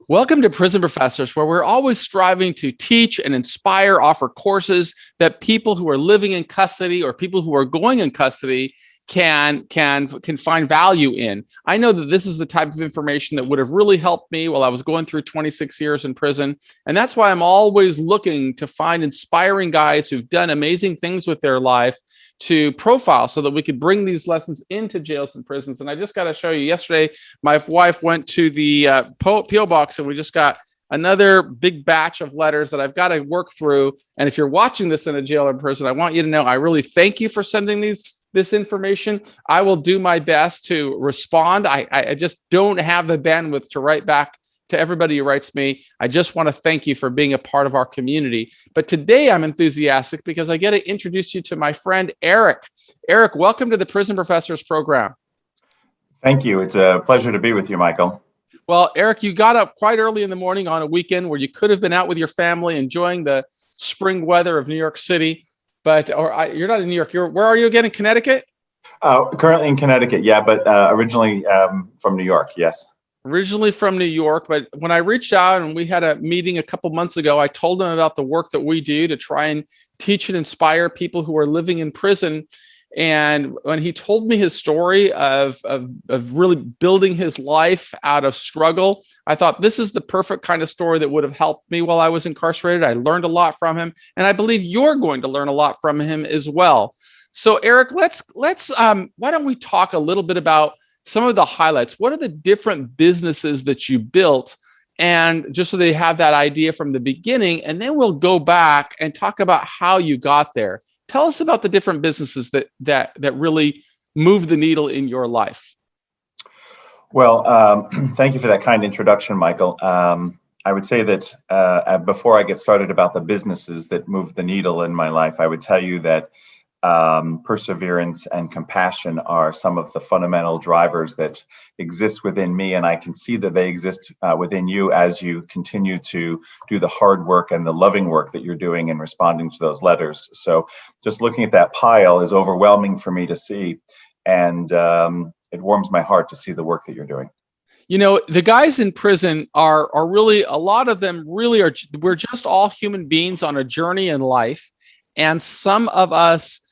Welcome to Prison Professors, where we're always striving to teach and inspire, offer courses that people who are living in custody or people who are going in custody can find value in. I know that this is the type of information that would have really helped me while I was going through 26 years in prison. And that's why I'm always looking to find inspiring guys who've done amazing things with their life to profile so that we could bring these lessons into jails and prisons. And I just got to show you, yesterday, my wife went to the P.O. box and we just got another big batch of letters that I've got to work through. And if you're watching this in a jail or prison, I want you to know I really thank you for sending this information. I will do my best to respond. I just don't have the bandwidth to write back to everybody who writes me. I just want to thank you for being a part of our community. But today I'm enthusiastic because I get to introduce you to my friend, Eric. Eric, welcome to the Prison Professors program. Thank you. It's a pleasure to be with you, Michael. Well, Eric, you got up quite early in the morning on a weekend where you could have been out with your family enjoying the spring weather of New York City. You're not in New York. Where are you again, in Connecticut? Currently in Connecticut, yeah, but originally from New York, yes. Originally from New York, but when I reached out and we had a meeting a couple months ago, I told him about the work that we do to try and teach and inspire people who are living in prison. And when he told me his story of really building his life out of struggle, I thought this is the perfect kind of story that would have helped me while I was incarcerated. I learned a lot from him, and I believe you're going to learn a lot from him as well. So, Eric, let's why don't we talk a little bit about some of the highlights? What are the different businesses that you built? And just so they have that idea from the beginning, and then we'll go back and talk about how you got there. Tell us about the different businesses that really move the needle in your life. Well, thank you for that kind introduction, Michael. I would say that before I get started about the businesses that move the needle in my life, I would tell you that perseverance and compassion are some of the fundamental drivers that exist within me, and I can see that they exist within you as you continue to do the hard work and the loving work that you're doing in responding to those letters. So just looking at that pile is overwhelming for me to see, and it warms my heart to see the work that you're doing. You know, the guys in prison are really, a lot of them really are, we're just all human beings on a journey in life, and some of us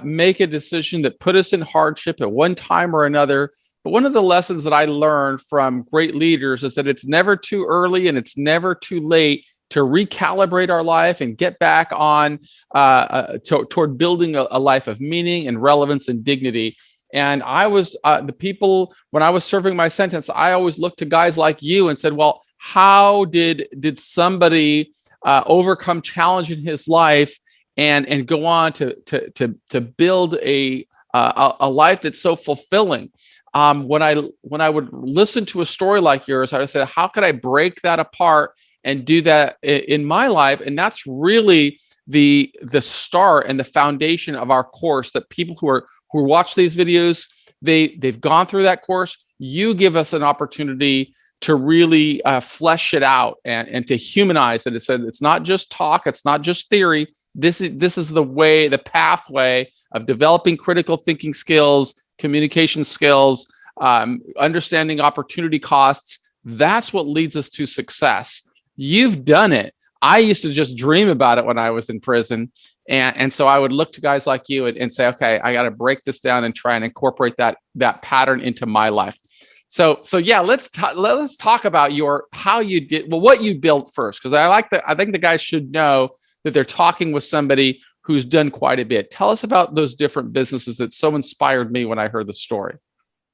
make a decision that put us in hardship at one time or another. But one of the lessons that I learned from great leaders is that it's never too early and it's never too late to recalibrate our life and get back on toward building a life of meaning and relevance and dignity. And I was when I was serving my sentence, I always looked to guys like you and said, well, how did somebody overcome challenge in his life and go on to build a life that's so fulfilling? When I would listen to a story like yours, I would say, how could I break that apart and do that in my life? And that's really the start and the foundation of our course, that people who watch these videos, they've gone through that course. You give us an opportunity to really flesh it out and to humanize it. It's not just talk, it's not just theory. This is the pathway of developing critical thinking skills, communication skills, understanding opportunity costs. That's what leads us to success. You've done it. I used to just dream about it when I was in prison. And so I would look to guys like you and say, okay, I got to break this down and try and incorporate that pattern into my life. So yeah, let's talk about how you did, well, what you built first, because I think the guys should know that they're talking with somebody who's done quite a bit. Tell us about those different businesses that so inspired me when I heard the story.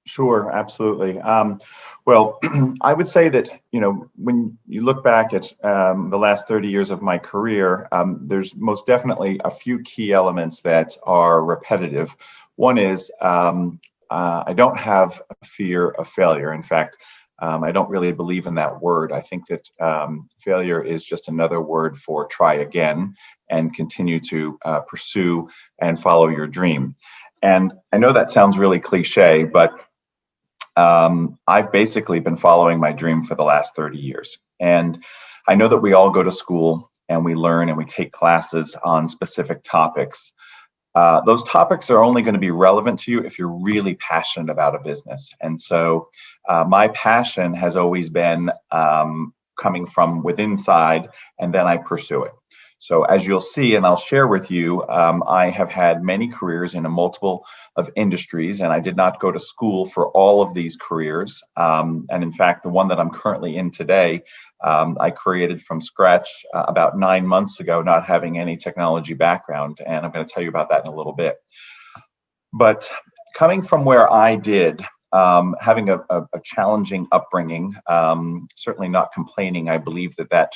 Sure, absolutely. Well, I would say that, when you look back at the last 30 years of my career, there's most definitely a few key elements that are repetitive. One is I don't have a fear of failure. In fact, I don't really believe in that word. I think that failure is just another word for try again and continue to pursue and follow your dream. And I know that sounds really cliche, but I've basically been following my dream for the last 30 years. And I know that we all go to school and we learn and we take classes on specific topics. Those topics are only going to be relevant to you if you're really passionate about a business. And so my passion has always been coming from within inside, and then I pursue it. So as you'll see, and I'll share with you, I have had many careers in a multiple of industries, and I did not go to school for all of these careers. And in fact, the one that I'm currently in today, I created from scratch about 9 months ago, not having any technology background. And I'm going to tell you about that in a little bit. But coming from where I did, having a challenging upbringing, certainly not complaining. I believe that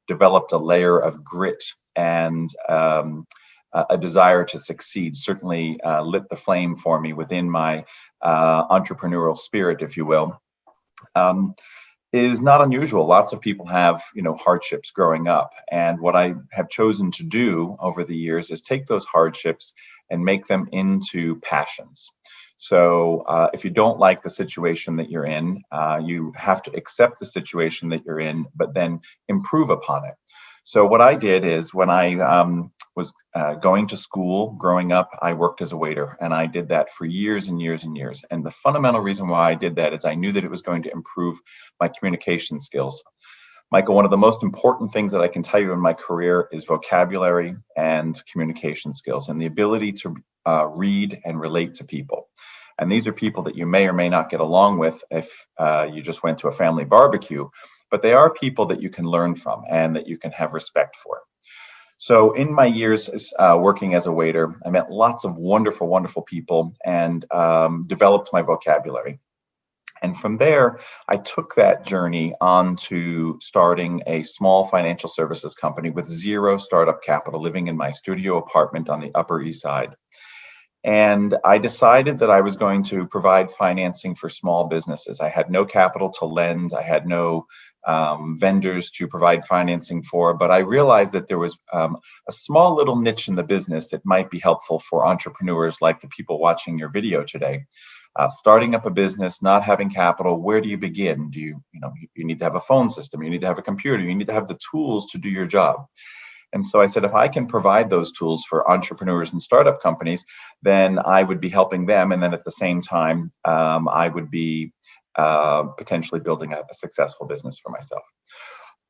developed a layer of grit and a desire to succeed, certainly lit the flame for me within my entrepreneurial spirit, if you will. Is not unusual. Lots of people have, hardships growing up. And what I have chosen to do over the years is take those hardships and make them into passions. So if you don't like the situation that you're in, you have to accept the situation that you're in, but then improve upon it. So what I did is when I was going to school, growing up, I worked as a waiter, and I did that for years and years and years. And the fundamental reason why I did that is I knew that it was going to improve my communication skills. Michael, one of the most important things that I can tell you in my career is vocabulary and communication skills and the ability to read and relate to people. And these are people that you may or may not get along with if you just went to a family barbecue, but they are people that you can learn from and that you can have respect for. So in my years working as a waiter, I met lots of wonderful, wonderful people and developed my vocabulary. And from there, I took that journey on to starting a small financial services company with zero startup capital, living in my studio apartment on the Upper East Side. And I decided that I was going to provide financing for small businesses. I had no capital to lend. I had no vendors to provide financing for, but I realized that there was a small little niche in the business that might be helpful for entrepreneurs like the people watching your video today. Starting up a business, not having capital, where do you begin? You need to have a phone system, you need to have a computer, you need to have the tools to do your job. And so I said, if I can provide those tools for entrepreneurs and startup companies, then I would be helping them. And then at the same time, I would be potentially building a successful business for myself.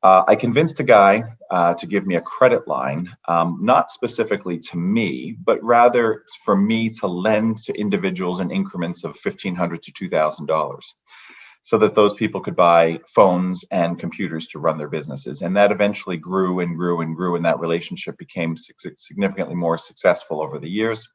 I convinced a guy to give me a credit line, not specifically to me, but rather for me to lend to individuals in increments of $1,500 to $2,000. So that those people could buy phones and computers to run their businesses. And that eventually grew and grew and grew, and that relationship became significantly more successful over the years.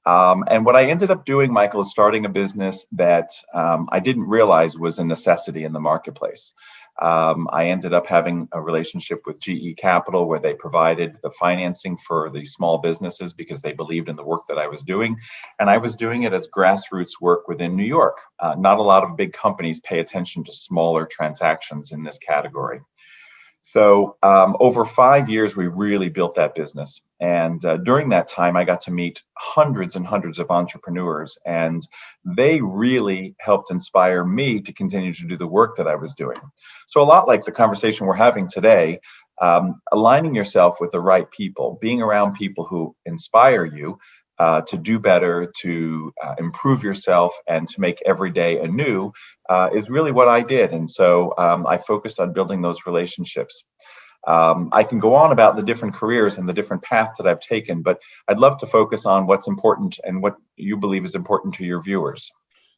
And what I ended up doing, Michael, is starting a business that I didn't realize was a necessity in the marketplace. I ended up having a relationship with GE Capital where they provided the financing for the small businesses because they believed in the work that I was doing. And I was doing it as grassroots work within New York. Not a lot of big companies pay attention to smaller transactions in this category. So over 5 years, we really built that business. And during that time, I got to meet hundreds and hundreds of entrepreneurs, and they really helped inspire me to continue to do the work that I was doing. So a lot like the conversation we're having today, aligning yourself with the right people, being around people who inspire you to do better, to improve yourself, and to make every day anew is really what I did. And so I focused on building those relationships. I can go on about the different careers and the different paths that I've taken, but I'd love to focus on what's important and what you believe is important to your viewers.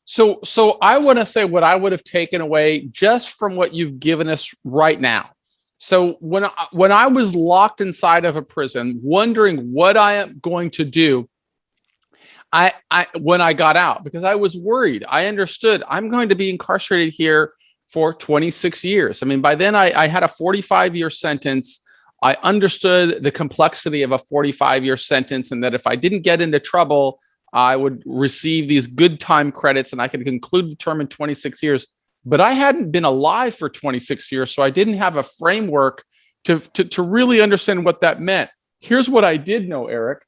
So I want to say what I would have taken away just from what you've given us right now. So when I was locked inside of a prison, wondering what I am going to do, when I got out, because I was worried, I understood I'm going to be incarcerated here for 26 years. I mean, by then I had a 45-year sentence. I understood the complexity of a 45-year sentence, and that if I didn't get into trouble, I would receive these good time credits and I could conclude the term in 26 years. But I hadn't been alive for 26 years, so I didn't have a framework to really understand what that meant. Here's what I did know, Eric.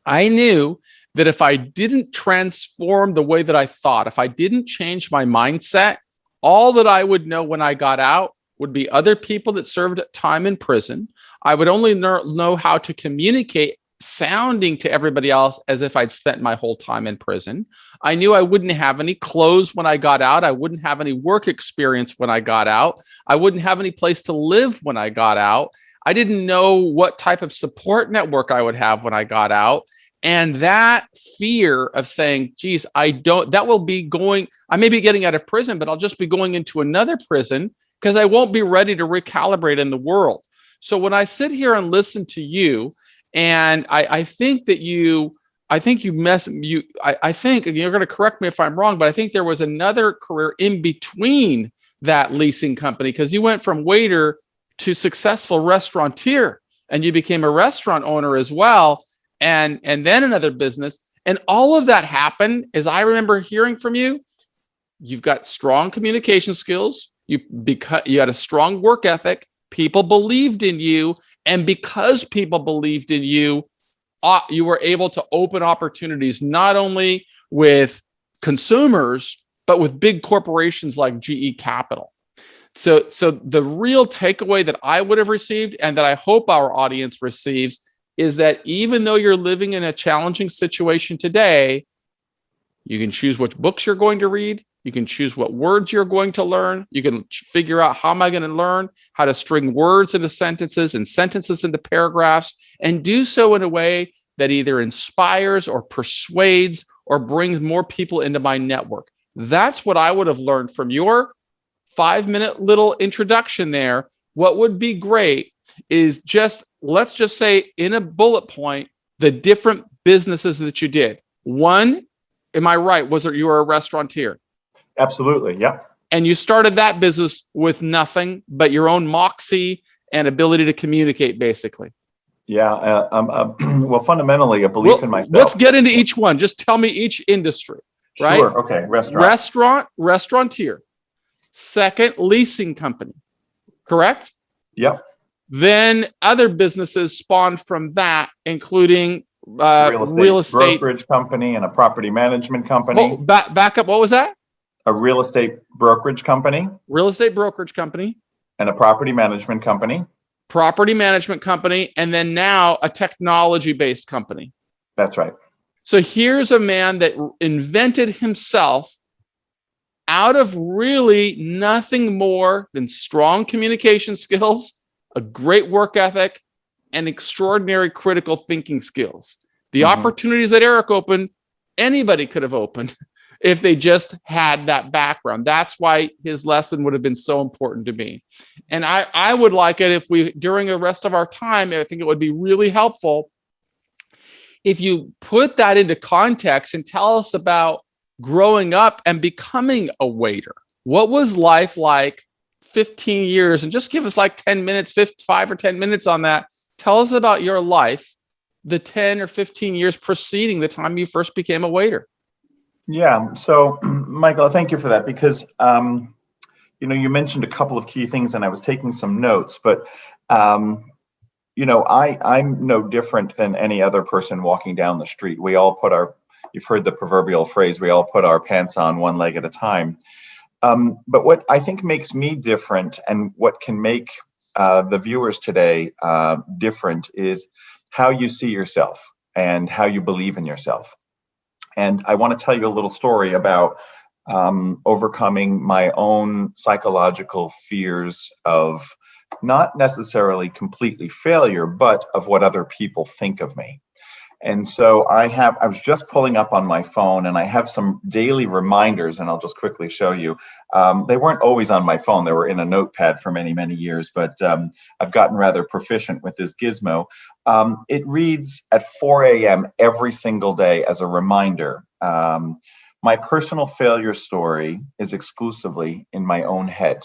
I knew that if I didn't transform the way that I thought, if I didn't change my mindset, all that I would know when I got out would be other people that served time in prison. I would only know how to communicate sounding to everybody else as if I'd spent my whole time in prison. I knew I wouldn't have any clothes when I got out. I wouldn't have any work experience when I got out. I wouldn't have any place to live when I got out. I didn't know what type of support network I would have when I got out. And that fear of saying, geez, that will be going, I may be getting out of prison, but I'll just be going into another prison because I won't be ready to recalibrate in the world. So when I sit here and listen to you, and I think that I think you're going to correct me if I'm wrong, but I think there was another career in between that leasing company, because you went from waiter to successful restaurateur, and you became a restaurant owner as well, and then another business. And all of that happened, as I remember hearing from you, you've got strong communication skills. You had a strong work ethic. People believed in you. And because people believed in you, you were able to open opportunities, not only with consumers, but with big corporations like GE Capital. So the real takeaway that I would have received, and that I hope our audience receives, is that even though you're living in a challenging situation today, you can choose which books you're going to read. You can choose what words you're going to learn. You can figure out, how am I going to learn how to string words into sentences and sentences into paragraphs, and do so in a way that either inspires or persuades or brings more people into my network. That's what I would have learned from your 5-minute little introduction there. What would be great is let's just say in a bullet point, the different businesses that you did. One, am I right? You were a restaurateur? Absolutely. Yeah. And you started that business with nothing but your own moxie and ability to communicate, basically. Yeah. Well, fundamentally, a belief in myself. Let's get into each one. Just tell me each industry. Right? Sure. Okay. Restaurateur. Second, leasing company. Correct? Yep. Then other businesses spawned from that, including real estate brokerage company and a property management company. Oh, back up. What was that? A real estate brokerage company. Real estate brokerage company. And a property management company. Property management company. And then now a technology-based company. That's right. So here's a man that invented himself out of really nothing more than strong communication skills, a great work ethic, and extraordinary critical thinking skills. The opportunities that Eric opened, anybody could have opened if they just had that background. That's why his lesson would have been so important to me. And I would like it if we, during the rest of our time, I think it would be really helpful if you put that into context and tell us about growing up and becoming a waiter. What was life like 15 years? And just give us like 10 minutes, 5 or 10 minutes on that. Tell us about your life, the 10 or 15 years preceding the time you first became a waiter. Yeah. So, Michael, thank you for that, because, you mentioned a couple of key things and I was taking some notes, but, I'm no different than any other person walking down the street. We all you've heard the proverbial phrase, we all put our pants on one leg at a time. But what I think makes me different, and what can make the viewers today different, is how you see yourself and how you believe in yourself. And I want to tell you a little story about overcoming my own psychological fears of not necessarily completely failure, but of what other people think of me. And so I was just pulling up on my phone, and I have some daily reminders, and I'll just quickly show you. They weren't always on my phone. They were in a notepad for many, many years, but I've gotten rather proficient with this gizmo. It reads at 4 a.m. every single day as a reminder. My personal failure story is exclusively in my own head.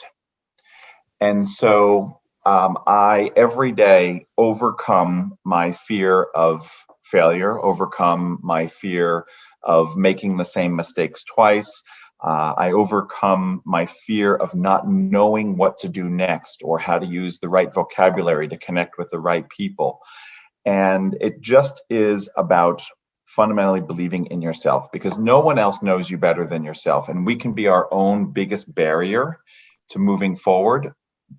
And so I, every day, overcome my fear of failure, overcome my fear of making the same mistakes twice. I overcome my fear of not knowing what to do next or how to use the right vocabulary to connect with the right people. And it just is about fundamentally believing in yourself, because no one else knows you better than yourself. And we can be our own biggest barrier to moving forward,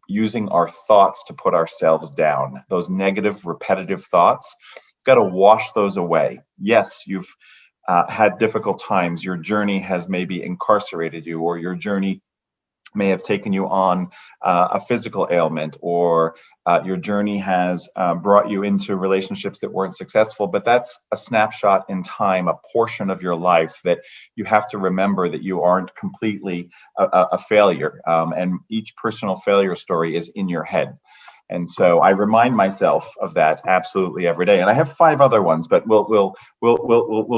using our thoughts to put ourselves down. Those negative, repetitive thoughts got to wash those away. Yes, you've had difficult times. Your journey has maybe incarcerated you, or your journey may have taken you on a physical ailment, or your journey has brought you into relationships that weren't successful. But that's a snapshot in time, a portion of your life that you have to remember that you aren't completely a failure. And each personal failure story is in your head. And so I remind myself of that absolutely every day. And I have 5 other ones, but we'll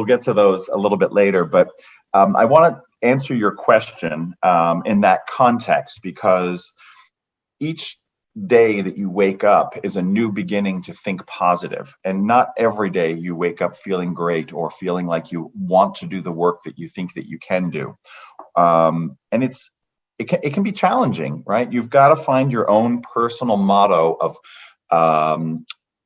get to those a little bit later. But I want to answer your question in that context, because each day that you wake up is a new beginning to think positive. And not every day you wake up feeling great or feeling like you want to do the work that you think that you can do. And it can be challenging, right? You've got to find your own personal motto of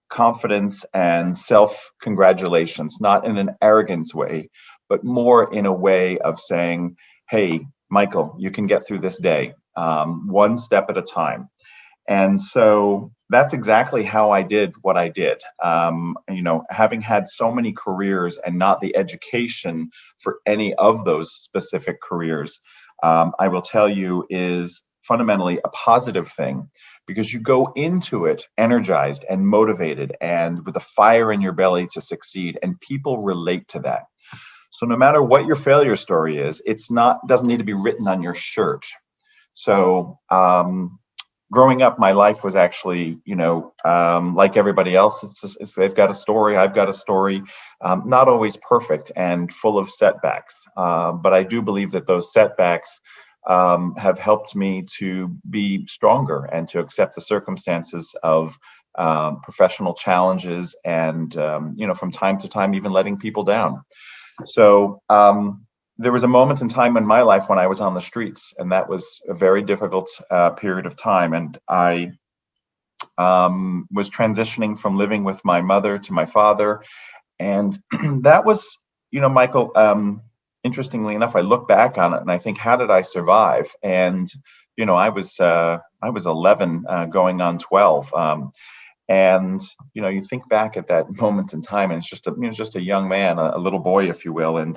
confidence and self-congratulations, not in an arrogance way, but more in a way of saying, hey, Michael, you can get through this day, one step at a time. And so that's exactly how I did what I did. Having had so many careers and not the education for any of those specific careers, I will tell you, is fundamentally a positive thing, because you go into it energized and motivated and with a fire in your belly to succeed, and people relate to that. So no matter what your failure story is, doesn't need to be written on your shirt. So growing up, my life was actually, like everybody else. They've got a story. I've got a story, not always perfect and full of setbacks. But I do believe that those setbacks have helped me to be stronger and to accept the circumstances of professional challenges, and, from time to time, even letting people down. So there was a moment in time in my life when I was on the streets, and that was a very difficult period of time. And I was transitioning from living with my mother to my father. And that was, Michael, interestingly enough, I look back on it and I think, how did I survive? And, I was 11 going on 12. And you think back at that moment in time, and it's just a young man, a little boy, if you will, and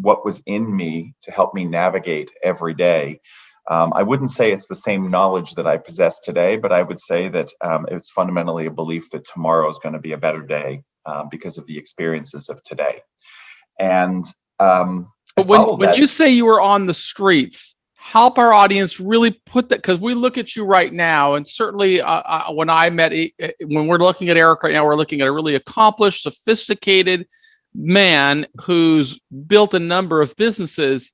what was in me to help me navigate every day. I wouldn't say it's the same knowledge that I possess today, but I would say that it's fundamentally a belief that tomorrow is going to be a better day because of the experiences of today. And but when you say you were on the streets, help our audience really put that, because we look at you right now, and certainly when we're looking at Eric right now, we're looking at a really accomplished, sophisticated man who's built a number of businesses.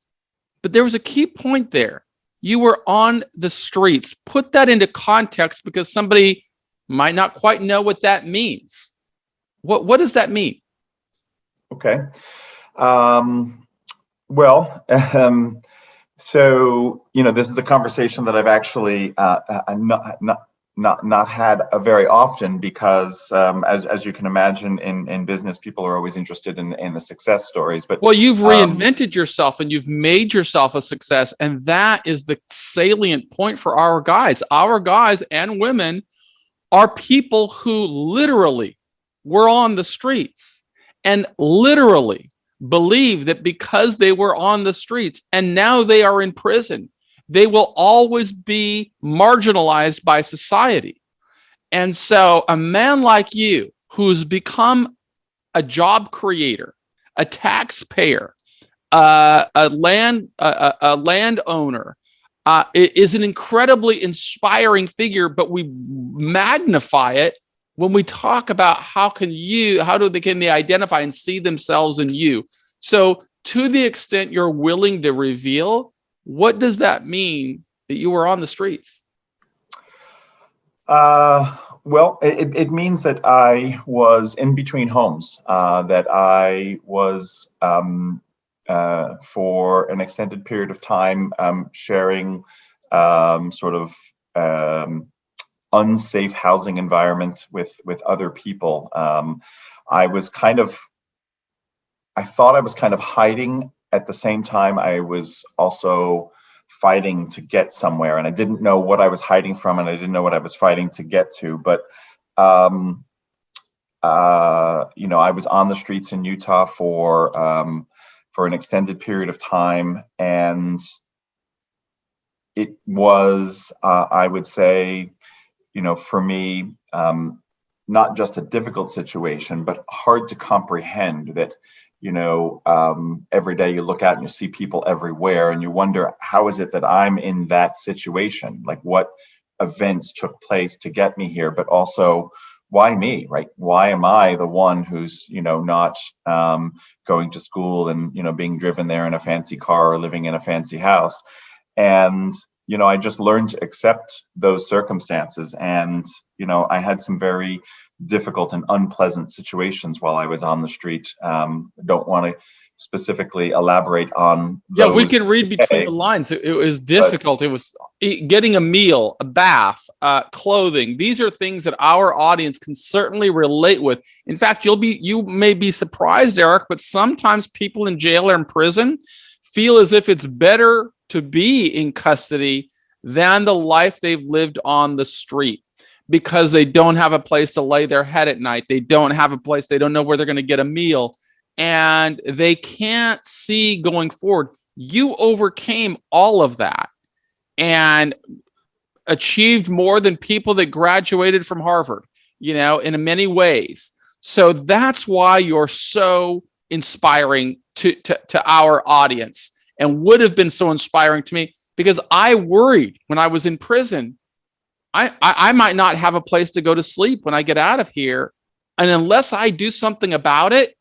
But there was a key point there. You were on the streets. Put that into context, because somebody might not quite know what that means. What does that mean? Okay. So, this is a conversation that I've actually not had very often, because as you can imagine, in business, people are always interested in the success stories. But you've reinvented yourself and you've made yourself a success, and that is the salient point for our guys. Our guys and women are people who literally were on the streets and literally believe that because they were on the streets and now they are in prison, they will always be marginalized by society. And so a man like you, who's become a job creator, a taxpayer, a landowner, is an incredibly inspiring figure. But we magnify it when we talk about how can they identify and see themselves in you. So to the extent you're willing to reveal, what does that mean that you were on the streets? It means that I was in between homes, that I was for an extended period of time sharing unsafe housing environment with other people. I thought I was kind of hiding. At the same time, I was also fighting to get somewhere, and I didn't know what I was hiding from, and I didn't know what I was fighting to get to. But I was on the streets in Utah for an extended period of time, and it was, I would say, for me, not just a difficult situation, but hard to comprehend that, every day you look out and you see people everywhere and you wonder, how is it that I'm in that situation? Like, what events took place to get me here? But also, why me, right? Why am I the one who's, not going to school and, being driven there in a fancy car or living in a fancy house? And, I just learned to accept those circumstances. And, I had some very difficult and unpleasant situations while I was on the street. Don't want to specifically elaborate on Yeah, we those can read between the lines. It was difficult. It was getting a meal, a bath, clothing. These are things that our audience can certainly relate with. In fact, you may be surprised, Eric, but sometimes people in jail or in prison feel as if it's better to be in custody than the life they've lived on the street, because they don't have a place to lay their head at night. They don't have a place. They don't know where they're going to get a meal, and they can't see going forward. You overcame all of that and achieved more than people that graduated from Harvard, in many ways. So that's why you're so inspiring to our audience, and would have been so inspiring to me, because I worried when I was in prison, I might not have a place to go to sleep when I get out of here. And unless I do something about it,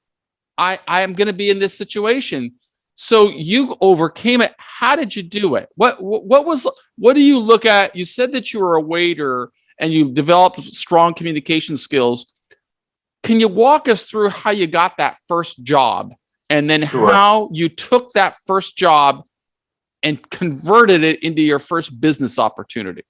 I am going to be in this situation. So you overcame it. How did you do it? What do you look at? You said that you were a waiter and you developed strong communication skills. Can you walk us through how you got that first job, and then Sure. how you took that first job and converted it into your first business opportunity?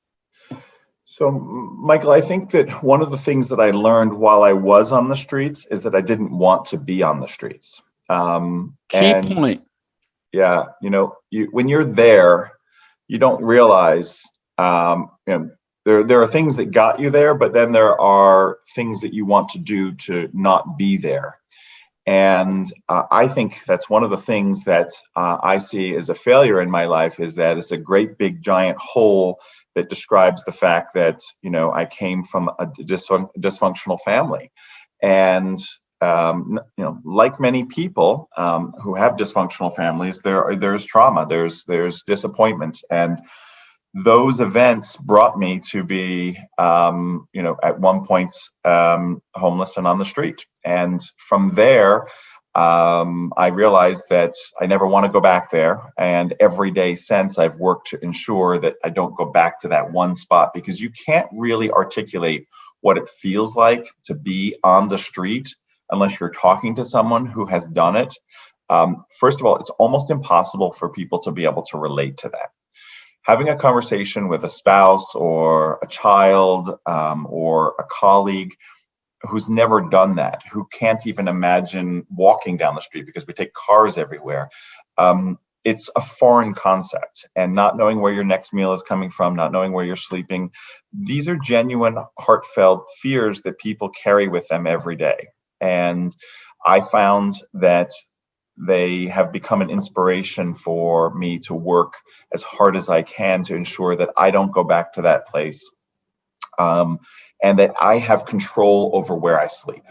So, Michael, I think that one of the things that I learned while I was on the streets is that I didn't want to be on the streets. Key point. Yeah, when you're there, you don't realize, there are things that got you there, but then there are things that you want to do to not be there. And I think that's one of the things that I see as a failure in my life, is that it's a great big giant hole that describes the fact that, I came from a dysfunctional family. And, like many people who have dysfunctional families, there's trauma, there's disappointment. And those events brought me to be, at one point, homeless and on the street. And from there, I realized that I never want to go back there. And every day since, I've worked to ensure that I don't go back to that one spot, because you can't really articulate what it feels like to be on the street unless you're talking to someone who has done it. First of all, it's almost impossible for people to be able to relate to that. Having a conversation with a spouse or a child or a colleague who's never done that, who can't even imagine walking down the street because we take cars everywhere. It's a foreign concept, and not knowing where your next meal is coming from, not knowing where you're sleeping. These are genuine, heartfelt fears that people carry with them every day. And I found that they have become an inspiration for me to work as hard as I can to ensure that I don't go back to that place. And that I have control over where I sleep,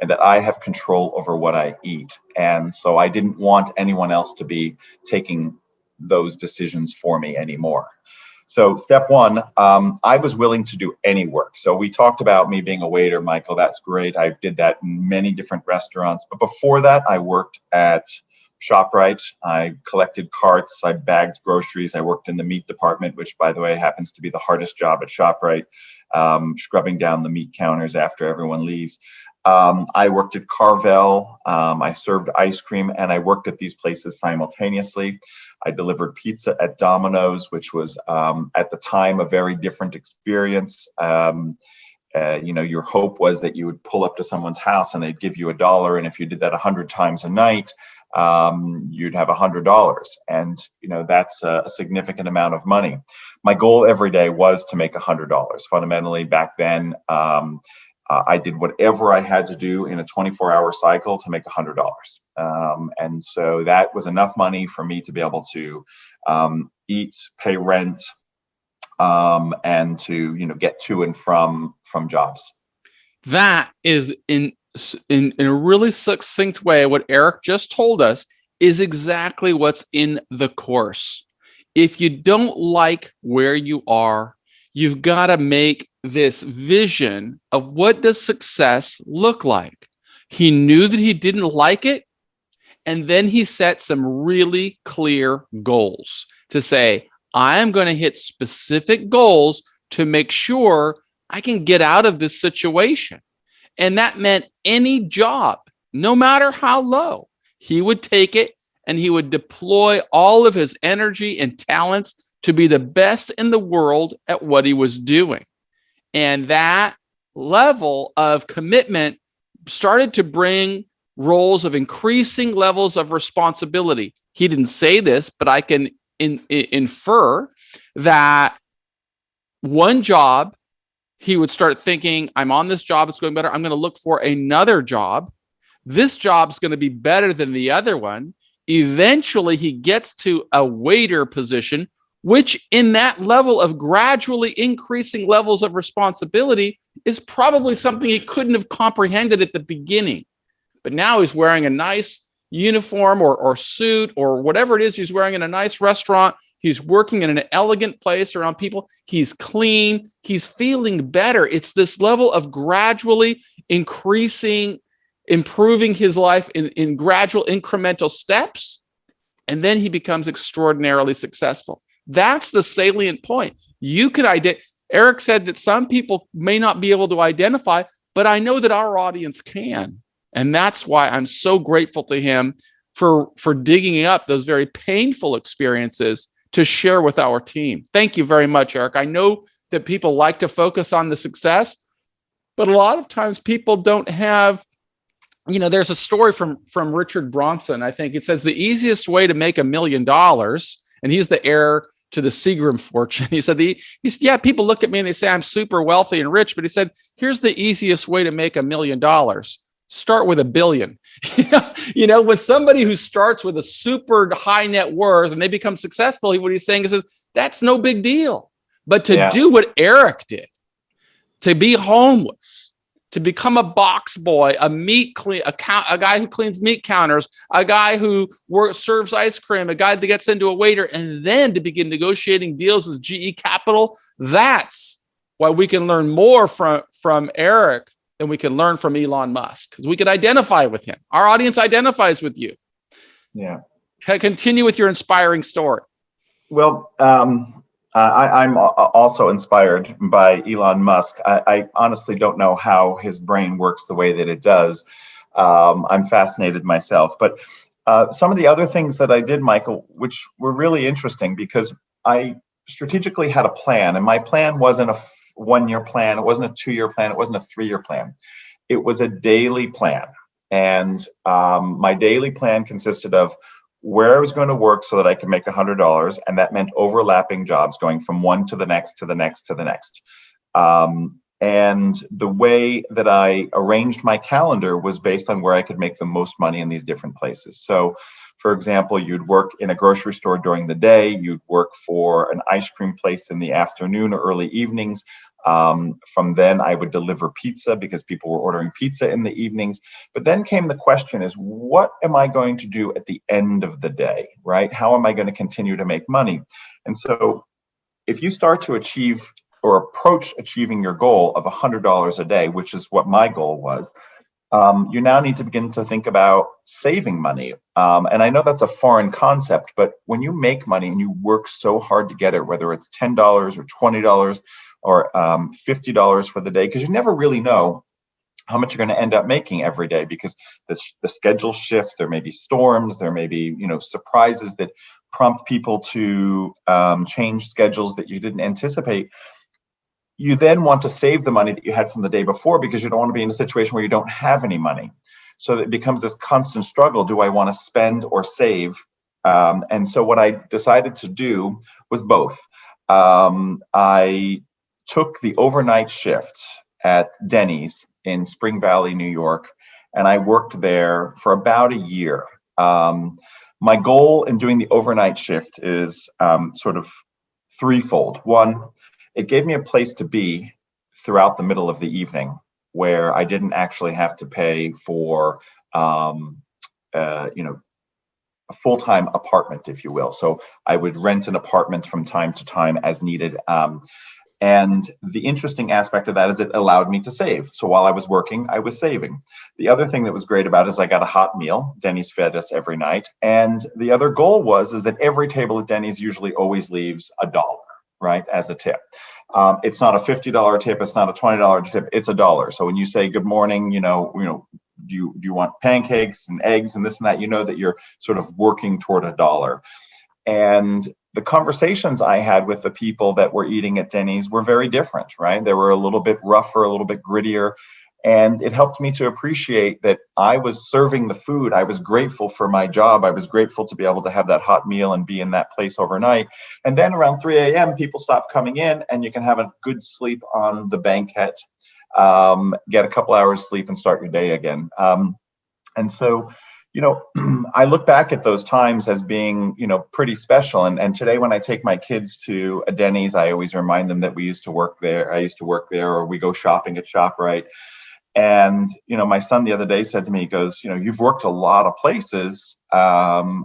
and that I have control over what I eat. And so I didn't want anyone else to be taking those decisions for me anymore. So step one, I was willing to do any work. So we talked about me being a waiter, Michael. That's great. I did that in many different restaurants. But before that, I worked at ShopRite. I collected carts. I bagged groceries. I worked in the meat department, which, by the way, happens to be the hardest job at ShopRite, scrubbing down the meat counters after everyone leaves. I worked at Carvel. I served ice cream, and I worked at these places simultaneously. I delivered pizza at Domino's, which was at the time a very different experience. Your hope was that you would pull up to someone's house and they'd give you $1, and if you did that 100 times a night, you'd have $100, and that's a significant amount of money. My goal every day was to make $100. Fundamentally, back then, I did whatever I had to do in a 24-hour cycle to make $100. And so that was enough money for me to be able to eat, pay rent, and to, get to and from jobs. That is in a really succinct way, what Eric just told us is exactly what's in the course. If you don't like where you are, you've got to make this vision of what does success look like. He knew that he didn't like it, and then he set some really clear goals to say, I am going to hit specific goals to make sure I can get out of this situation. And that meant any job, no matter how low, he would take it and he would deploy all of his energy and talents to be the best in the world at what he was doing. And that level of commitment started to bring roles of increasing levels of responsibility. He didn't say this, but I can infer that one job, he would start thinking, I'm on this job, it's going better. I'm going to look for another job. This job's going to be better than the other one. Eventually, he gets to a waiter position, which in that level of gradually increasing levels of responsibility is probably something he couldn't have comprehended at the beginning. But now he's wearing a nice uniform or suit or whatever it is he's wearing in a nice restaurant. He's working in an elegant place around people. He's clean. He's feeling better. It's this level of gradually increasing, improving his life in gradual incremental steps. And then he becomes extraordinarily successful. That's the salient point. You could Eric said that some people may not be able to identify, but I know that our audience can. And that's why I'm so grateful to him for digging up those very painful experiences to share with our team. Thank you very much, Eric. I know that people like to focus on the success, but a lot of times people don't have, there's a story from Richard Branson. I think it says the easiest way to make $1 million, and he's the heir to the Seagram fortune. He said, yeah, people look at me and they say I'm super wealthy and rich, but he said, here's the easiest way to make $1 million. Start with $1 billion. When somebody who starts with a super high net worth and they become successful, what he's saying is that's no big deal. But to do what Eric did, to be homeless, to become a box boy, a guy who cleans meat counters, a guy who serves ice cream, a guy that gets into a waiter, and then to begin negotiating deals with GE Capital, that's why we can learn more from Eric than we can learn from Elon Musk, because we can identify with him. Our audience identifies with you. Yeah. Continue with your inspiring story. Well, I'm also inspired by Elon Musk. I honestly don't know how his brain works the way that it does. I'm fascinated myself. But some of the other things that I did, Michael, which were really interesting, because I strategically had a plan, and my plan wasn't a 1-year plan. It wasn't a 2-year plan. It wasn't a 3-year plan. It was a daily plan. And my daily plan consisted of where I was going to work so that I could make $100. And that meant overlapping jobs, going from one to the next, to the next, to the next. And the way that I arranged my calendar was based on where I could make the most money in these different places. So, for example, you'd work in a grocery store during the day, you'd work for an ice cream place in the afternoon or early evenings. From then I would deliver pizza because people were ordering pizza in the evenings. But then came the question is, what am I going to do at the end of the day, right? How am I going to continue to make money? And so if you start to achieve or approach achieving your goal of $100 a day, which is what my goal was, you now need to begin to think about saving money. And I know that's a foreign concept, but when you make money and you work so hard to get it, whether it's $10 or $20 or $50 for the day, because you never really know how much you're going to end up making every day, because the schedule shift, there may be storms, there may be surprises that prompt people to change schedules that you didn't anticipate. You then want to save the money that you had from the day before, because you don't want to be in a situation where you don't have any money. So it becomes this constant struggle. Do I want to spend or save? And so what I decided to do was both. I took the overnight shift at Denny's in Spring Valley, New York, and I worked there for about a year. My goal in doing the overnight shift is sort of threefold. One, it gave me a place to be throughout the middle of the evening where I didn't actually have to pay for, a full-time apartment, if you will. So I would rent an apartment from time to time as needed. And the interesting aspect of that is it allowed me to save. So while I was working, I was saving. The other thing that was great about it is I got a hot meal. Denny's fed us every night. And the other goal is that every table at Denny's usually always leaves $1, right, as a tip. It's not a $50 tip. It's not a $20 tip. It's $1. So when you say good morning, do you want pancakes and eggs and this and that, you know that you're sort of working toward $1. And the conversations I had with the people that were eating at Denny's were very different, right? They were a little bit rougher, a little bit grittier. And it helped me to appreciate that I was serving the food. I was grateful for my job. I was grateful to be able to have that hot meal and be in that place overnight. And then around 3 a.m., people stop coming in and you can have a good sleep on the banquette, get a couple hours sleep and start your day again. And so, I look back at those times as being, pretty special. And today when I take my kids to a Denny's, I always remind them that we used to work there. I used to work there, or we go shopping at ShopRite. And, my son the other day said to me, he goes, you've worked a lot of places. How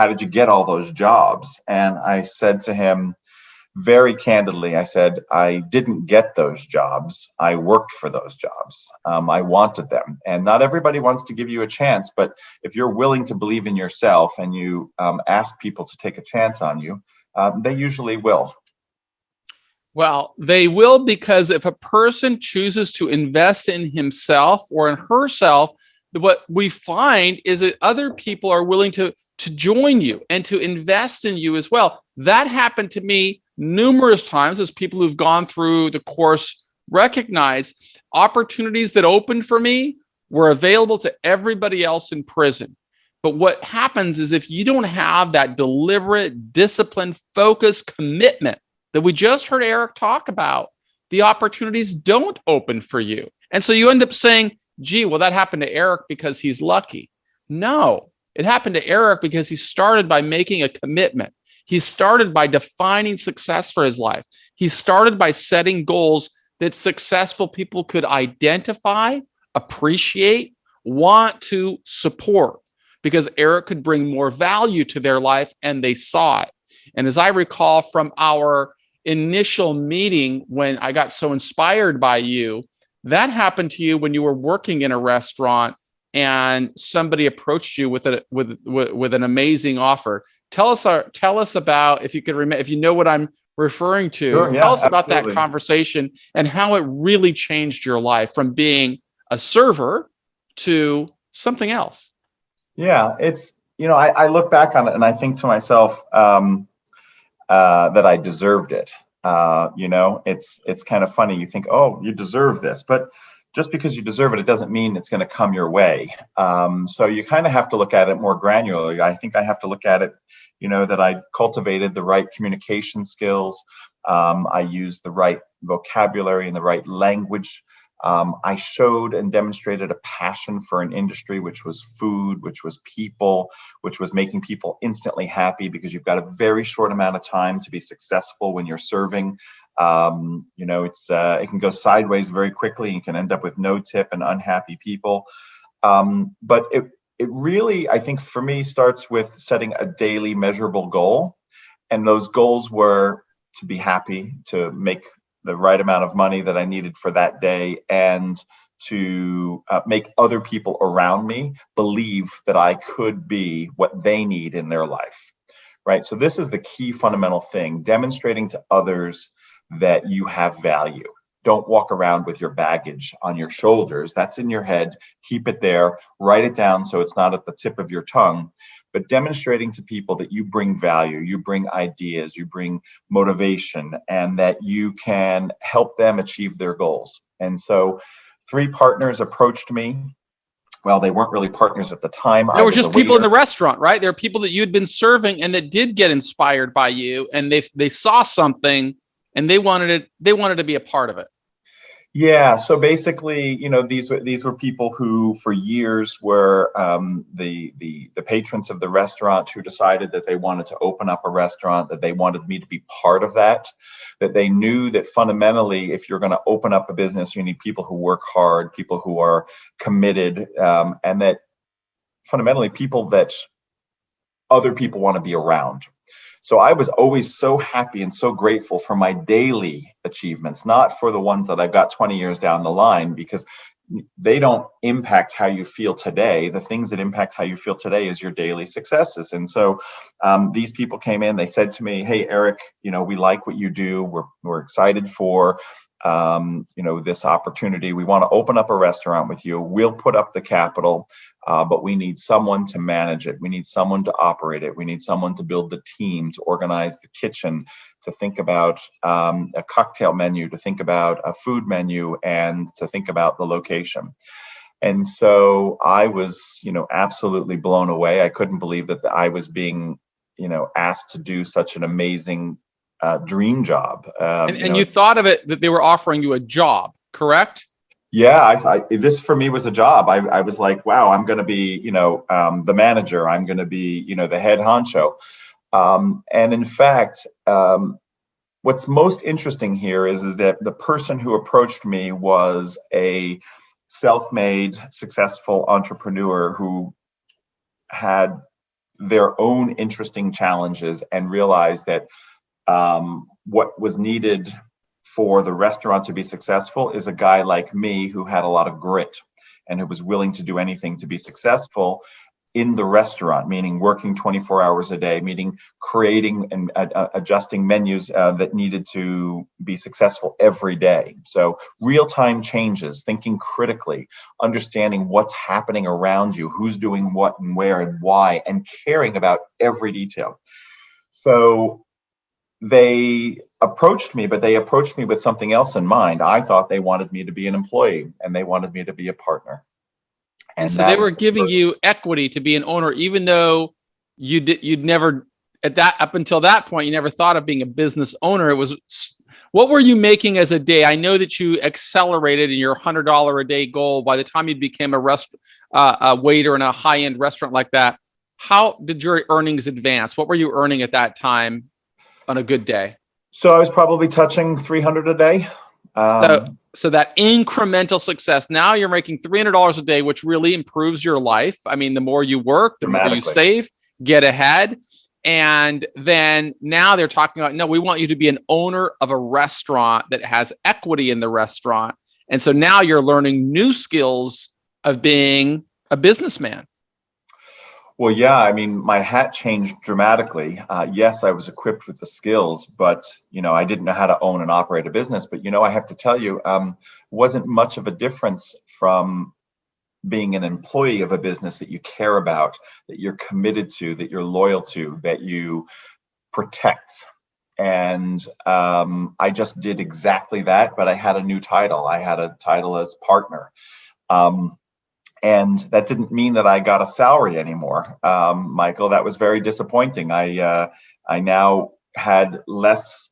did you get all those jobs? And I said to him, very candidly, I said, I didn't get those jobs. I worked for those jobs. I wanted them. And not everybody wants to give you a chance, but if you're willing to believe in yourself and you ask people to take a chance on you, they usually will. Well, they will, because if a person chooses to invest in himself or in herself, what we find is that other people are willing to join you and to invest in you as well. That happened to me numerous times, as people who've gone through the course recognize. Opportunities that opened for me were available to everybody else in prison. But what happens is, if you don't have that deliberate, disciplined, focused commitment that we just heard Eric talk about, the opportunities don't open for you. And so you end up saying, gee, well, that happened to Eric because he's lucky. No, it happened to Eric because he started by making a commitment. He started by defining success for his life. He started by setting goals that successful people could identify, appreciate, want to support, because Eric could bring more value to their life, and they saw it. And as I recall from our initial meeting, when I got so inspired by you, that happened to you when you were working in a restaurant and somebody approached you with an amazing offer. Tell us about, if you could remember, if you know what I'm referring to. Sure, yeah, tell us about absolutely. that conversation and how it really changed your life from being a server to something else. Yeah, it's, I look back on it and I think to myself that I deserved it. It's kind of funny. You think, oh, you deserve this, but just because you deserve it, it doesn't mean it's going to come your way. So you kind of have to look at it more granularly. I think I have to look at it, that I cultivated the right communication skills. I used the right vocabulary and the right language. I showed and demonstrated a passion for an industry, which was food, which was people, which was making people instantly happy, because you've got a very short amount of time to be successful when you're serving. It can go sideways very quickly. You can end up with no tip and unhappy people. But it really, I think for me, starts with setting a daily measurable goal. And those goals were to be happy, to make the right amount of money that I needed for that day, and to make other people around me believe that I could be what they need in their life, right? So this is the key fundamental thing, demonstrating to others that you have value. Don't walk around with your baggage on your shoulders. That's in your head. Keep it there. Write it down so it's not at the tip of your tongue. But demonstrating to people that you bring value, you bring ideas, you bring motivation, and that you can help them achieve their goals. And so 3 partners approached me. Well, they weren't really partners at the time. There were just people in the restaurant, right? There are people that you'd been serving and that did get inspired by you, and they saw something and they wanted to be a part of it. Yeah, so basically, these were people who, for years, were the patrons of the restaurant who decided that they wanted to open up a restaurant, that they wanted me to be part of that, that they knew that fundamentally, if you're going to open up a business, you need people who work hard, people who are committed, and that fundamentally people that other people want to be around. So I was always so happy and so grateful for my daily achievements, not for the ones that I've got 20 years down the line, because they don't impact how you feel today. The things that impact how you feel today is your daily successes. And so these people came in, they said to me, "Hey, Eric, we like what you do. We're excited for this opportunity. We want to open up a restaurant with you. We'll put up the capital, but we need someone to manage it. We need someone to operate it. We need someone to build the team, to organize the kitchen, to think about a cocktail menu, to think about a food menu, and to think about the location." And so I was, absolutely blown away. I couldn't believe that I was being, asked to do such an amazing dream job. And you thought of it that they were offering you a job, correct? Yeah, this for me was a job. I was like, wow, I'm going to be, the manager. I'm going to be, the head honcho. And in fact, what's most interesting here is that the person who approached me was a self-made, successful entrepreneur who had their own interesting challenges and realized that what was needed for the restaurant to be successful is a guy like me who had a lot of grit and who was willing to do anything to be successful in the restaurant, meaning working 24 hours a day, meaning creating and adjusting menus that needed to be successful every day. So real-time changes, thinking critically, understanding what's happening around you, who's doing what and where and why, and caring about every detail. So they approached me, but they approached me with something else in mind. I thought they wanted me to be an employee and they wanted me to be a partner. And so they were giving you equity to be an owner, even though you'd never up until that point, you never thought of being a business owner. It was, what were you making as a day? I know that you accelerated in your $100 a day goal by the time you became a waiter in a high-end restaurant like that. How did your earnings advance? What were you earning at that time on a good day? So I was probably touching 300 a day. So that incremental success, now you're making $300 a day, which really improves your life. I mean, the more you work, the more you save, get ahead. And then now they're talking about, no, we want you to be an owner of a restaurant that has equity in the restaurant. And so now you're learning new skills of being a businessman. Well, yeah, I mean, my hat changed dramatically. Yes, I was equipped with the skills, but, I didn't know how to own and operate a business. But, I have to tell you, wasn't much of a difference from being an employee of a business that you care about, that you're committed to, that you're loyal to, that you protect. And I just did exactly that, but I had a new title. I had a title as partner. And that didn't mean that I got a salary anymore, Michael. That was very disappointing. I now had less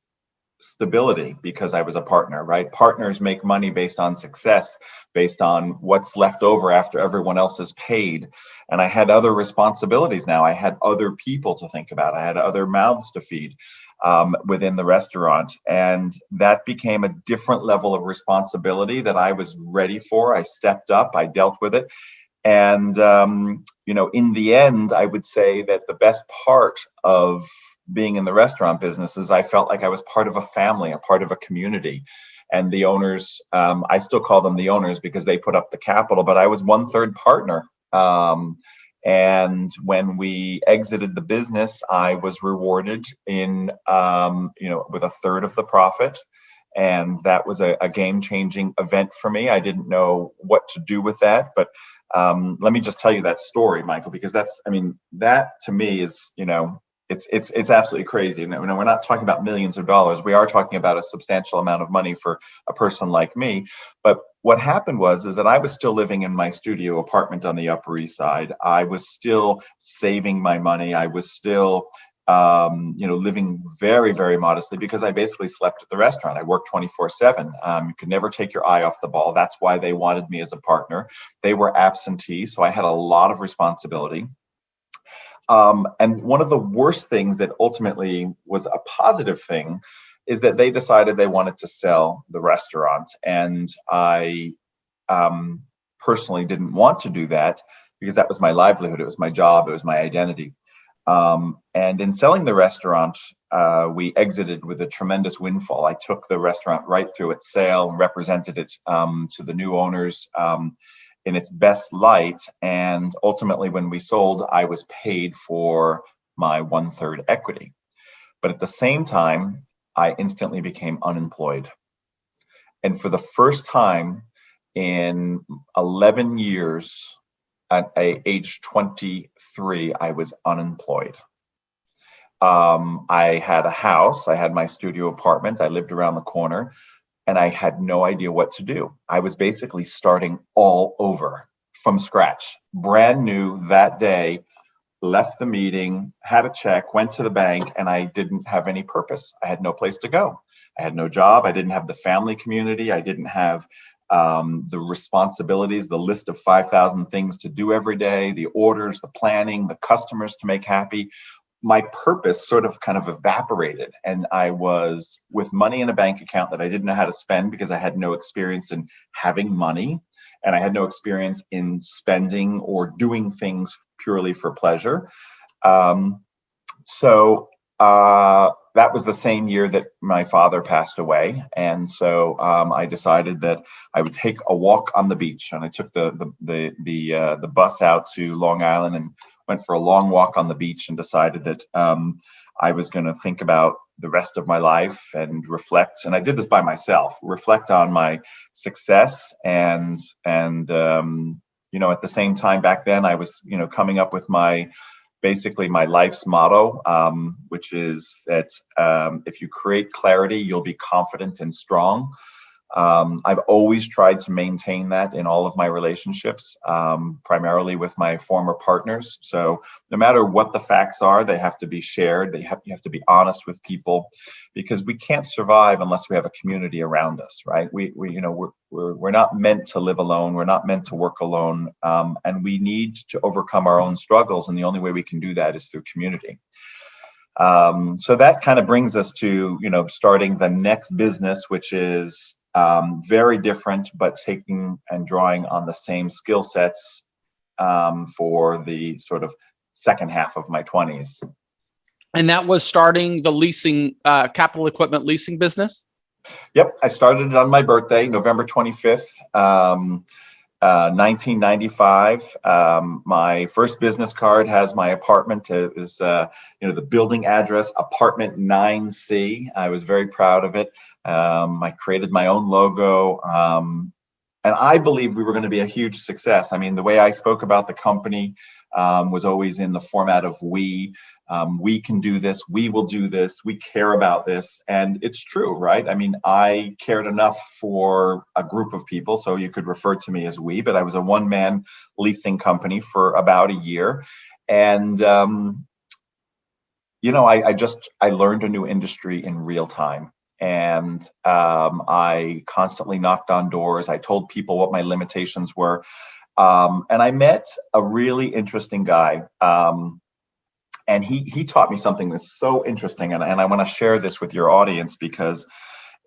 stability because I was a partner, right? Partners make money based on success, based on what's left over after everyone else is paid. And I had other responsibilities now. I had other people to think about. I had other mouths to feed within the restaurant. And that became a different level of responsibility that I was ready for. I stepped up, I dealt with it. And, in the end, I would say that the best part of being in the restaurant business is I felt like I was part of a family, a part of a community. And the owners, I still call them the owners because they put up the capital, but I was 1/3 partner. And when we exited the business, I was rewarded with 1/3 of the profit. And that was a game-changing event for me. I didn't know what to do with that, but let me just tell you that story, Michael, because that to me is, it's absolutely crazy. And we're not talking about millions of dollars. We are talking about a substantial amount of money for a person like me. But what happened is that I was still living in my studio apartment on the Upper East Side. I was still saving my money. I was still living very, very modestly because I basically slept at the restaurant. I worked 24/7. You could never take your eye off the ball. That's why they wanted me as a partner. They were absentee, so I had a lot of responsibility. And one of the worst things that ultimately was a positive thing is that they decided they wanted to sell the restaurant. And I personally didn't want to do that because that was my livelihood. It was my job. It was my identity. And in selling the restaurant, we exited with a tremendous windfall. I took the restaurant right through its sale and represented it to the new owners in its best light. And ultimately, when we sold, I was paid for my 1/3 equity. But at the same time, I instantly became unemployed. And for the first time in 11 years, at age 23, I was unemployed. I had a house, I had my studio apartment, I lived around the corner, and I had no idea what to do. I was basically starting all over from scratch, brand new that day, left the meeting, had a check, went to the bank, and I didn't have any purpose. I had no place to go. I had no job. I didn't have the family community. I didn't have the responsibilities, the list of 5,000 things to do every day, the orders, the planning, the customers to make happy. My purpose sort of kind of evaporated, and I was with money in a bank account that I didn't know how to spend because I had no experience in having money, and I had no experience in spending or doing things purely for pleasure. So that was the same year that my father passed away, and so I decided that I would take a walk on the beach, and I took the bus out to Long Island and went for a long walk on the beach, and decided that I was going to think about the rest of my life and reflect. And I did this by myself, reflect on my success, and at the same time back then I was coming up with basically my life's motto, which is that if you create clarity, you'll be confident and strong. I've always tried to maintain that in all of my relationships, primarily with my former partners. So no matter what the facts are, they have to be shared. You have to be honest with people, because we can't survive unless we have a community around us, right? We're not meant to live alone. We're not meant to work alone, and we need to overcome our own struggles. And the only way we can do that is through community. So that kind of brings us to starting the next business, which is very different, but taking and drawing on the same skill sets for the sort of second half of my 20s. And that was starting the leasing, capital equipment leasing business? Yep. I started it on my birthday, November 25th, 1995. My first business card has my apartment. It was, the building address, apartment 9C. I was very proud of it. I created my own logo. And I believed we were going to be a huge success. I mean, the way I spoke about the company was always in the format of we. We can do this. We will do this. We care about this. And it's true, right? I mean, I cared enough for a group of people, so you could refer to me as we, but I was a one-man leasing company for about a year. And, I learned a new industry in real time. And I constantly knocked on doors. I told people what my limitations were. And I met a really interesting guy. And he taught me something that's so interesting. And I want to share this with your audience because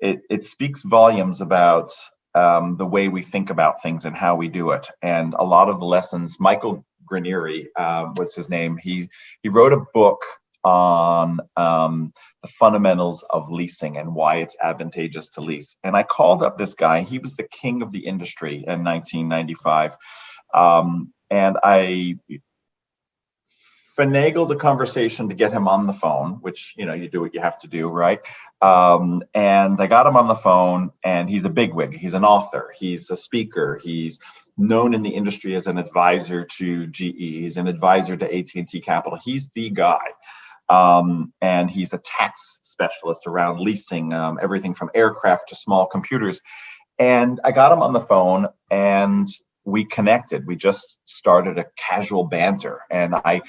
it speaks volumes about the way we think about things and how we do it. And a lot of the lessons, Michael Granieri was his name. He wrote a book on the fundamentals of leasing and why it's advantageous to lease. And I called up this guy. He was the king of the industry in 1995. And I finagled a conversation to get him on the phone, which, you do what you have to do, right? And I got him on the phone, and he's a bigwig. He's an author. He's a speaker. He's known in the industry as an advisor to GE. He's an advisor to AT&T Capital. He's the guy. And he's a tax specialist around leasing, everything from aircraft to small computers. And I got him on the phone, and we connected. We just started a casual banter, and I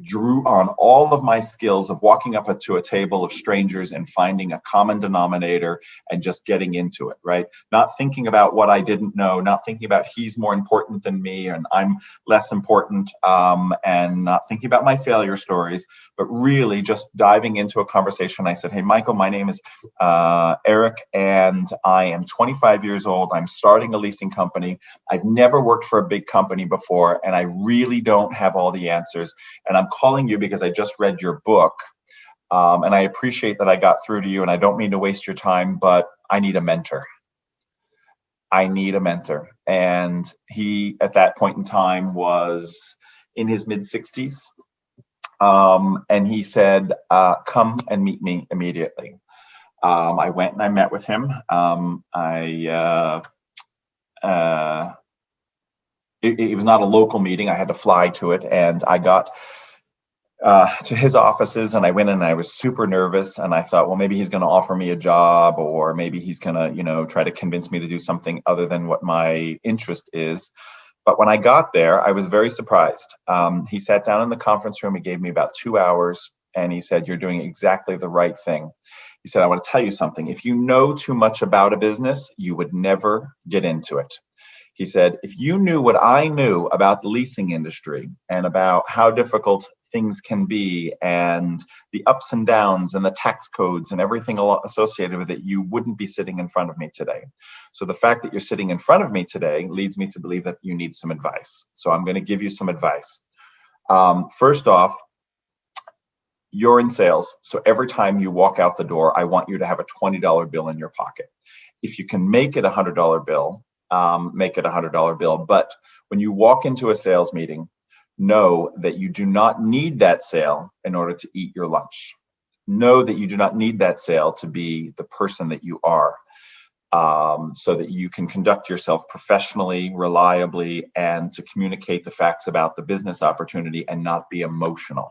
drew on all of my skills of walking up to a table of strangers and finding a common denominator and just getting into it, right? Not thinking about what I didn't know, not thinking about he's more important than me and I'm less important, and not thinking about my failure stories, but really just diving into a conversation. I said, hey, Michael, my name is Eric, and I am 25 years old. I'm starting a leasing company. I've never worked for a big company before, and I really don't have all the answers. And I'm calling you because I just read your book, and I appreciate that I got through to you, and I don't mean to waste your time, but I need a mentor. I need a mentor. And he, at that point in time, was in his mid-60s. And he said, come and meet me immediately. I went and I met with him. It was not a local meeting. I had to fly to it, and I got to his offices, and I went in and I was super nervous, and I thought, well, maybe he's going to offer me a job, or maybe he's going to, try to convince me to do something other than what my interest is. But when I got there, I was very surprised. He sat down in the conference room. He gave me about 2 hours, and he said, you're doing exactly the right thing. He said, I want to tell you something. If you know too much about a business, you would never get into it. He said, if you knew what I knew about the leasing industry and about how difficult things can be and the ups and downs and the tax codes and everything associated with it, you wouldn't be sitting in front of me today. So the fact that you're sitting in front of me today leads me to believe that you need some advice. So I'm going to give you some advice. First off, you're in sales. So every time you walk out the door, I want you to have a $20 bill in your pocket. If you can make it a $100 bill, make it a $100 bill. But when you walk into a sales meeting, know that you do not need that sale in order to eat your lunch. Know that you do not need that sale to be the person that you are, so that you can conduct yourself professionally, reliably, and to communicate the facts about the business opportunity and not be emotional.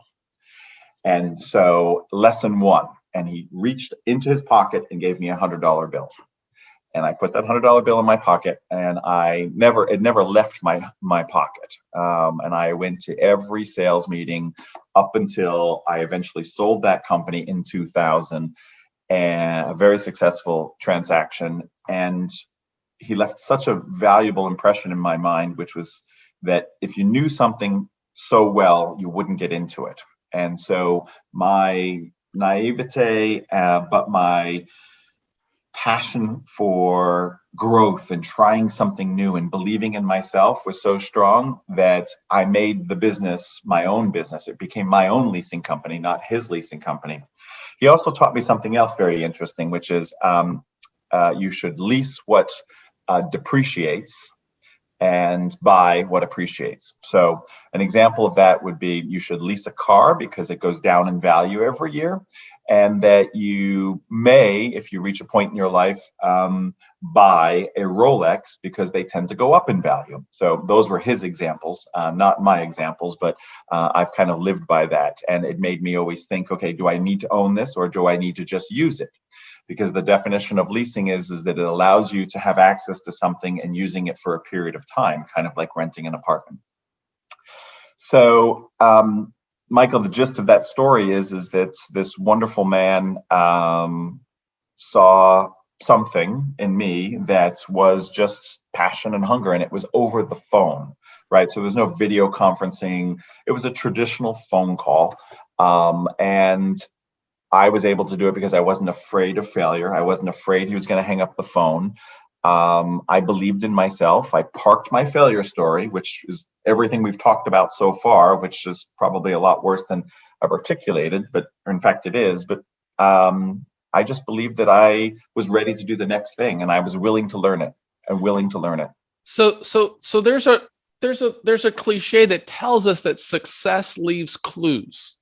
And so lesson one, and he reached into his pocket and gave me a $100 bill. And I put that $100 bill in my pocket, and it never left my pocket. And I went to every sales meeting up until I eventually sold that company in 2000, and a very successful transaction. And he left such a valuable impression in my mind, which was that if you knew something so well, you wouldn't get into it. And so my naivete, but my passion for growth and trying something new and believing in myself was so strong that I made the business my own business. It became my own leasing company, not his leasing company. He also taught me something else very interesting, which is you should lease what depreciates and buy what appreciates. So an example of that would be you should lease a car because it goes down in value every year, and that you may, if you reach a point in your life, buy a Rolex because they tend to go up in value. So those were his examples, not my examples, but I've kind of lived by that. And it made me always think, okay, do I need to own this or do I need to just use it? Because the definition of leasing is that it allows you to have access to something and using it for a period of time, kind of like renting an apartment. So, Michael, the gist of that story is that this wonderful man saw something in me that was just passion and hunger, and it was over the phone, right? So there's no video conferencing. It was a traditional phone call, and I was able to do it because I wasn't afraid of failure. I wasn't afraid he was going to hang up the phone. I believed in myself. I parked my failure story, which is everything we've talked about so far, which is probably a lot worse than I've articulated, but in fact it is. But I just believed that I was ready to do the next thing, and I was willing to learn it. So there's a cliche that tells us that success leaves clues.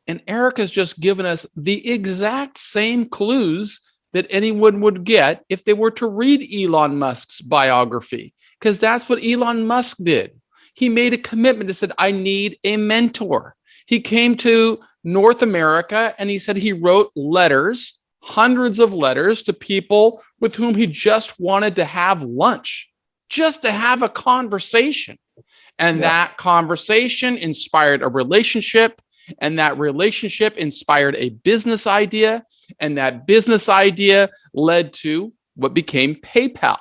And Eric has just given us the exact same clues that anyone would get if they were to read Elon Musk's biography, because that's what Elon Musk did. He made a commitment and said, I need a mentor. He came to North America and he said he wrote letters, hundreds of letters to people with whom he just wanted to have lunch, just to have a conversation. And that conversation inspired a relationship, and that relationship inspired a business idea, and that business idea led to what became PayPal.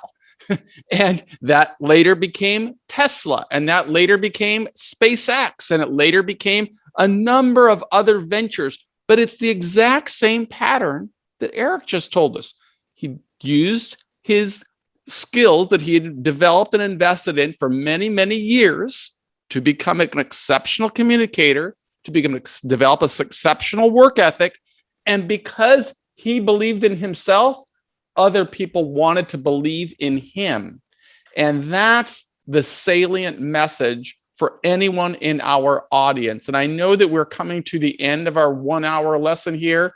And that later became Tesla, and that later became SpaceX, and it later became a number of other ventures. But it's the exact same pattern that Eric just told us. He used his skills that he had developed and invested in for many, many years to become an exceptional communicator, to develop a exceptional work ethic. And because he believed in himself, other people wanted to believe in him. And that's the salient message for anyone in our audience. And I know that we're coming to the end of our 1 hour lesson here,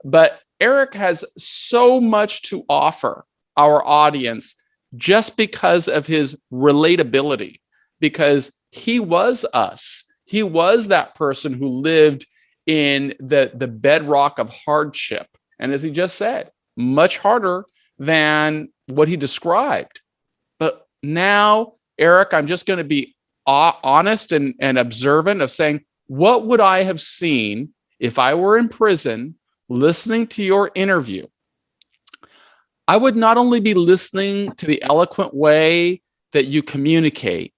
but Eric has so much to offer our audience just because of his relatability, because he was us. He was that person who lived in the bedrock of hardship. And as he just said, much harder than what he described. But now, Eric, I'm just going to be honest and observant of saying, what would I have seen if I were in prison listening to your interview? I would not only be listening to the eloquent way that you communicate,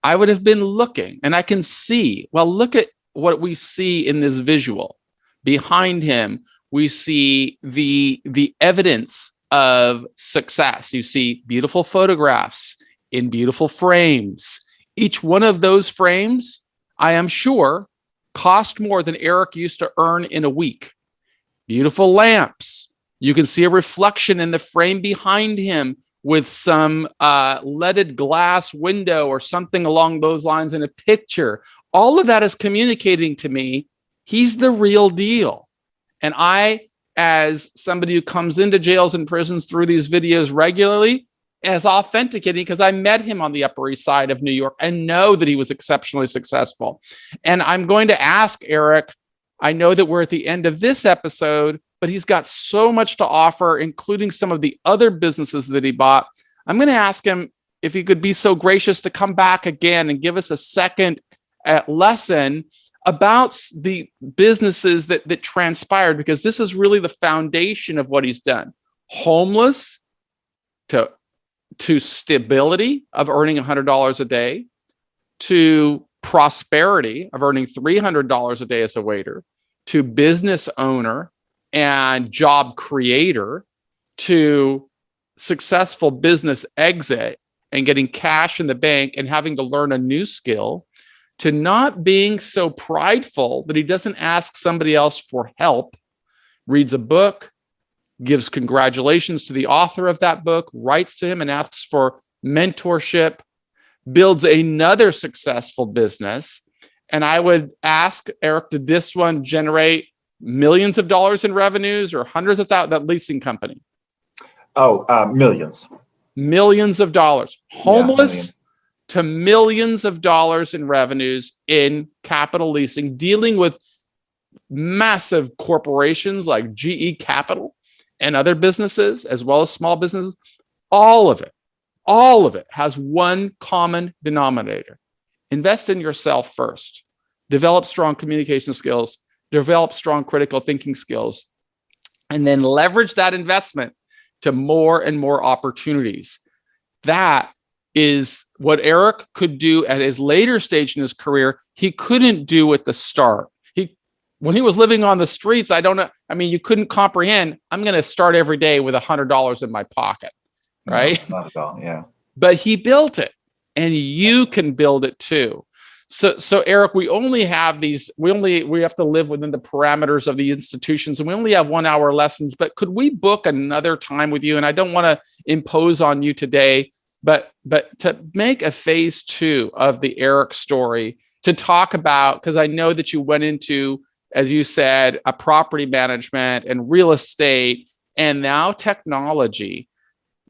I would have been looking, and I can see, well, look at what we see in this visual. Behind him, we see the evidence of success. You see beautiful photographs in beautiful frames. Each one of those frames, I am sure, cost more than Eric used to earn in a week. Beautiful lamps. You can see a reflection in the frame behind him with some leaded glass window or something along those lines in a picture. All of that is communicating to me he's the real deal. And I, as somebody who comes into jails and prisons through these videos regularly, as authenticating, because I met him on the Upper East Side of New York and know that he was exceptionally successful. And I'm going to ask Eric, I know that we're at the end of this episode, but he's got so much to offer, including some of the other businesses that he bought. I'm going to ask him if he could be so gracious to come back again and give us a second lesson about the businesses that transpired, because this is really the foundation of what he's done. Homeless to stability of earning $100 a day, to prosperity of earning $300 a day as a waiter, to business owner and job creator, to successful business exit and getting cash in the bank and having to learn a new skill, to not being so prideful that he doesn't ask somebody else for help, reads a book, gives congratulations to the author of that book, writes to him and asks for mentorship, builds another successful business. And I would ask Eric, did this one generate millions of dollars in revenues or hundreds of thousands? That leasing company. Millions. Millions of dollars. Homeless. Yeah, to millions of dollars in revenues in capital leasing, dealing with massive corporations like GE Capital and other businesses, as well as small businesses. All of it has one common denominator. Invest in yourself first. Develop strong communication skills. Develop strong critical thinking skills. And then leverage that investment to more and more opportunities. That is what Eric could do at his later stage in his career. He couldn't do at the start. When he was living on the streets, I don't know. I mean, you couldn't comprehend. I'm going to start every day with $100 in my pocket, right? No, not at all. Yeah. But he built it, and you can build it too. So Eric, we only have these. We have to live within the parameters of the institutions, and we only have 1 hour lessons. But could we book another time with you? And I don't want to impose on you today. But to make a phase 2 of the Eric story, to talk about, because I know that you went into, as you said, a property management and real estate and now technology.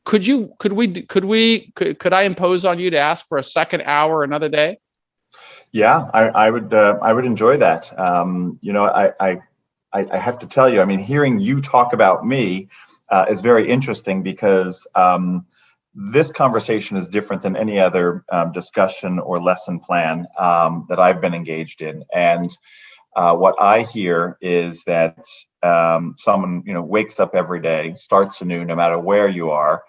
Could I impose on you to ask for a second hour another day? Yeah, I would enjoy that. I have to tell you, I mean, hearing you talk about me is very interesting because this conversation is different than any other discussion or lesson plan that I've been engaged in. And what I hear is that someone, wakes up every day, starts anew, no matter where you are,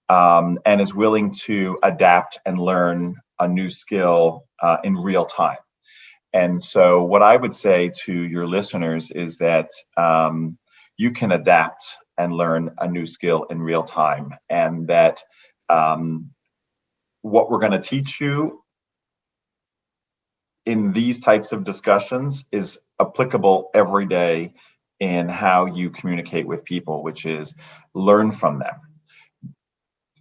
and is willing to adapt and learn a new skill in real time. And so what I would say to your listeners is that you can adapt and learn a new skill in real time, and that what we're going to teach you in these types of discussions is applicable every day in how you communicate with people, which is learn from them.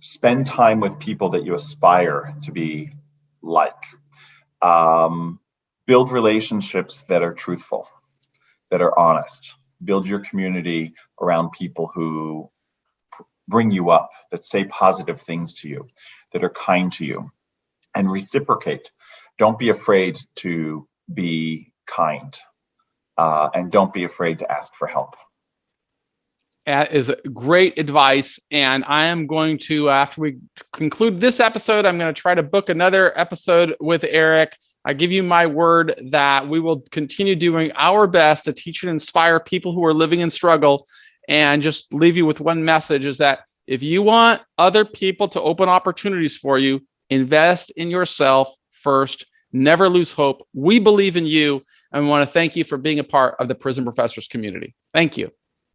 Spend time with people that you aspire to be like. Build relationships that are truthful, that are honest. Build your community around people who bring you up, that say positive things to you, that are kind to you, and reciprocate. Don't be afraid to be kind, and don't be afraid to ask for help. That is great advice. And I am going to, after we conclude this episode, I'm going to try to book another episode with Eric. I give you my word that we will continue doing our best to teach and inspire people who are living in struggle. And just leave you with one message, is that if you want other people to open opportunities for you, invest in yourself first. Never lose hope. We believe in you, and we want to thank you for being a part of the Prison Professors community. Thank you.